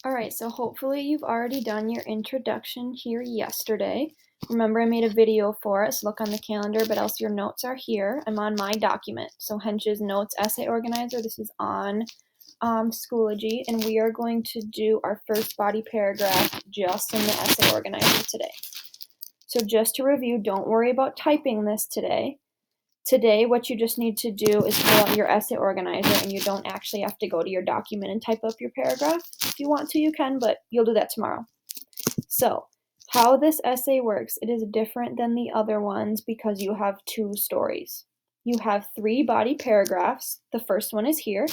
All right, so hopefully you've already done your introduction here yesterday. Remember, I made a video for it, so look on the calendar, but else your notes are here. I'm on my document. So Hench's Notes Essay Organizer, this is on Schoology, and we are going to do our first body paragraph just in the essay organizer today. So just to review, don't worry about typing this today. Today, what you just need to do is pull out your essay organizer, and you don't actually have to go to your document and type up your paragraph. If you want to, you can, but you'll do that tomorrow. So, how this essay works, it is different than the other ones because you have two stories. You have 3 body paragraphs. The first one is here.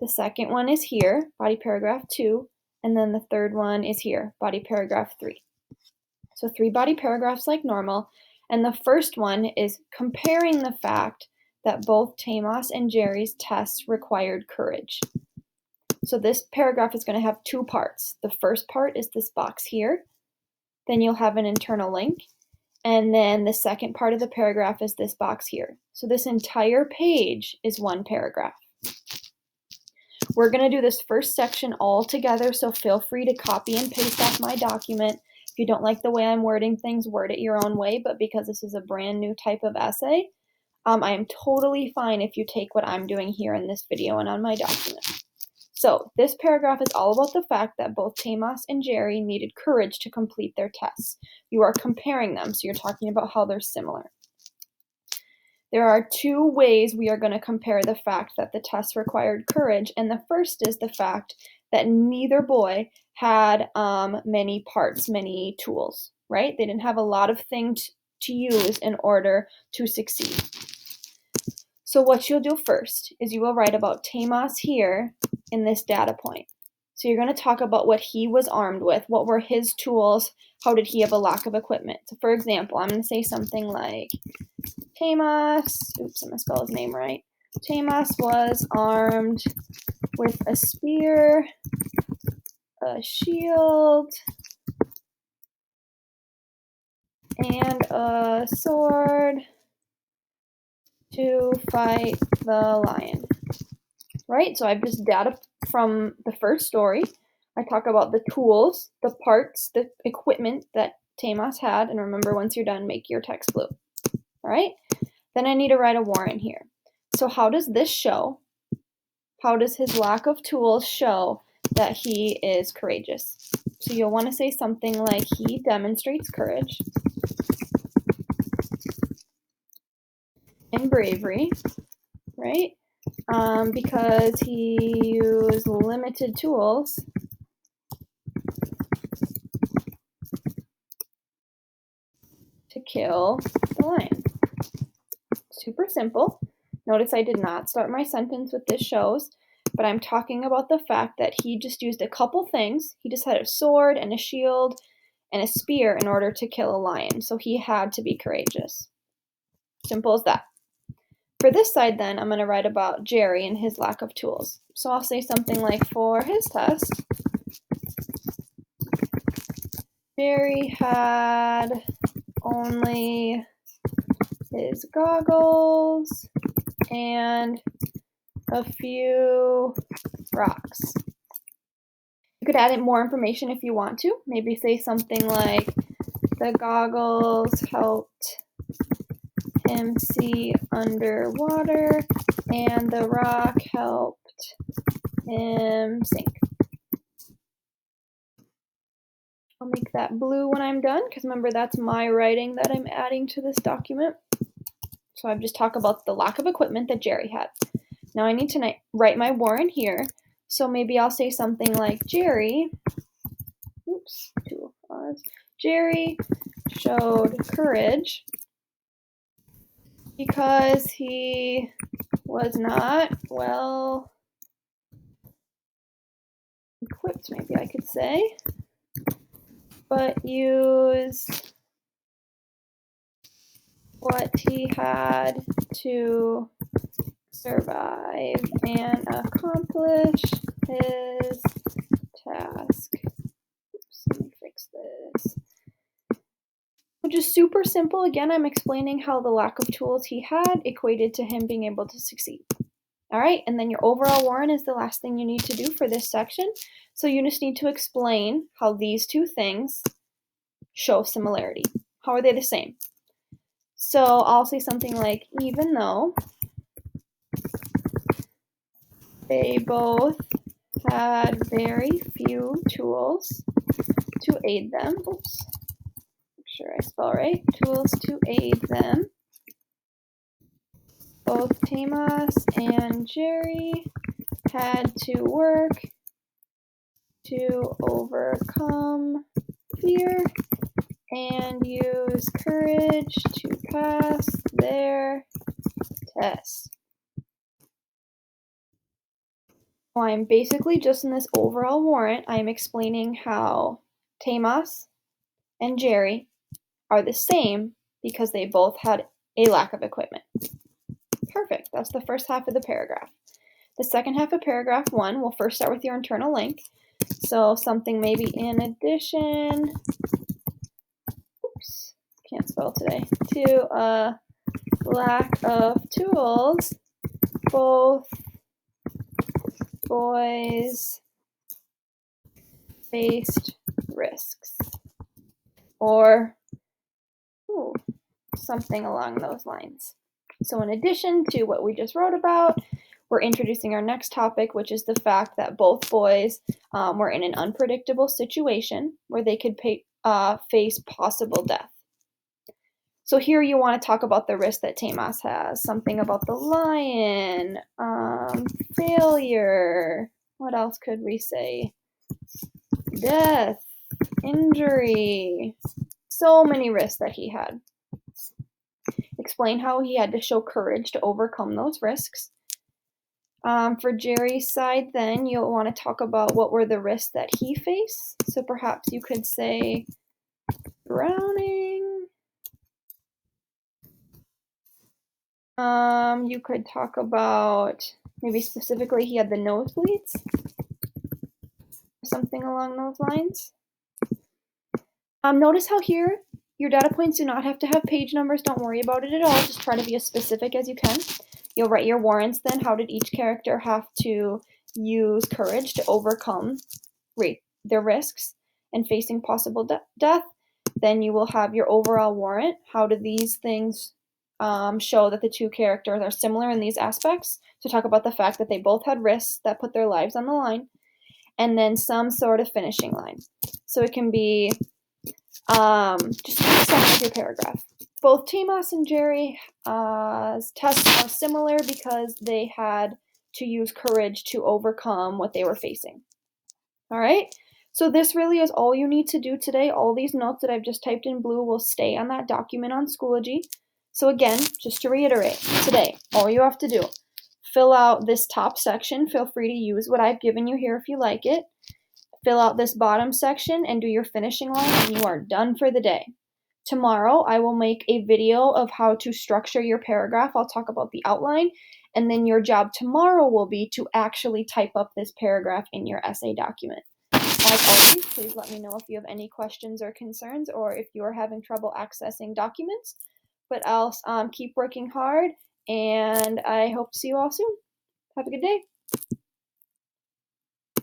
The second one is here, body paragraph 2, and then the third one is here, body paragraph 3. So 3 body paragraphs like normal. And the first one is comparing the fact that both Tamos and Jerry's tests required courage. So this paragraph is going to have 2 parts. The first part is this box here. Then you'll have an internal link. And then the second part of the paragraph is this box here. So this entire page is one paragraph. We're going to do this first section all together, so feel free to copy and paste off my document. If you don't like the way I'm wording things, word it your own way, but because this is a brand new type of essay, I am totally fine if you take what I'm doing here in this video and on my document. So this paragraph is all about the fact that both Tamos and Jerry needed courage to complete their tests. You are comparing them, so you're talking about how they're similar. There are 2 ways we are going to compare the fact that the tests required courage, and the first is the fact that neither boy had many parts, many tools, right? They didn't have a lot of things to use in order to succeed. So what you'll do first is you will write about Tamos here in this data point. So you're going to talk about what he was armed with, what were his tools, how did he have a lack of equipment. So for example, I'm going to say something like, Tamos, oops, I'm going to spell his name right. Tamos was armed with a spear, a shield, and a sword to fight the lion. Right? So I've just data from the first story. I talk about the tools, the parts, the equipment that Tamos had. And remember, once you're done, make your text blue. All right? Then I need to write a warrant here. So how does this show? How does his lack of tools show that he is courageous? So you'll want to say something like, he demonstrates courage and bravery, right? Because he used limited tools to kill the lion. Super simple. Notice I did not start my sentence with this shows, but I'm talking about the fact that he just used a couple things. He just had a sword and a shield and a spear in order to kill a lion, so he had to be courageous. Simple as that. For this side then, I'm going to write about Jerry and his lack of tools. So I'll say something like, for his test, Jerry had only his goggles and a few rocks. You could add in more information if you want to. Maybe say something like, the goggles helped him see underwater and the rock helped him sink. I'll make that blue when I'm done, because remember, that's my writing that I'm adding to this document. So I've just talked about the lack of equipment that Jerry had. Now I need to write my warrant here. So maybe I'll say something like, Jerry showed courage because he was not well equipped, maybe I could say, but used what he had to survive and accomplish his task. Oops, let me fix this. Just super simple. Again, I'm explaining how the lack of tools he had equated to him being able to succeed. All right, and then your overall warrant is the last thing you need to do for this section. So you just need to explain how these two things show similarity. How are they the same? So I'll say something like, even though they both had very few tools to aid them, oops, make sure I spell right, tools to aid them, both Tamas and Jerry had to work to overcome fear and use courage to pass their test. I'm basically just in this overall warrant, I'm explaining how Tamas and Jerry are the same because they both had a lack of equipment. Perfect. That's the first half of the paragraph. The second half of paragraph 1, we'll first start with your internal link. So something maybe in addition, oops, can't spell today, to a lack of tools, both boys faced risks. Or something along those lines. So in addition to what we just wrote about, we're introducing our next topic, which is the fact that both boys were in an unpredictable situation where they could face possible death. So here you want to talk about the risk that Tamas has, something about the lion, failure, what else could we say? Death, injury, so many risks that he had. Explain how he had to show courage to overcome those risks. For Jerry's side, then, you'll want to talk about what were the risks that he faced. So perhaps you could say drowning. You could talk about maybe specifically he had the nosebleeds, something along those lines. Notice how here your data points do not have to have page numbers. Don't worry about it at all. Just try to be as specific as you can. You'll write your warrants then. How did each character have to use courage to overcome their risks and facing possible death? Then you will have your overall warrant. How do these things show that the two characters are similar in these aspects? So talk about the fact that they both had risks that put their lives on the line. And then some sort of finishing line. So it can be just sum up your paragraph. Both Tamas and Jerry tests are similar because they had to use courage to overcome what they were facing. All right, so this really is all you need to do today. All these notes that I've just typed in blue will stay on that document on Schoology. So again, just to reiterate, today, all you have to do, fill out this top section. Feel free to use what I've given you here if you like it. Fill out this bottom section and do your finishing line, and you are done for the day. Tomorrow, I will make a video of how to structure your paragraph. I'll talk about the outline, and then your job tomorrow will be to actually type up this paragraph in your essay document. As always, please let me know if you have any questions or concerns, or if you are having trouble accessing documents. But else, keep working hard, and I hope to see you all soon. Have a good day.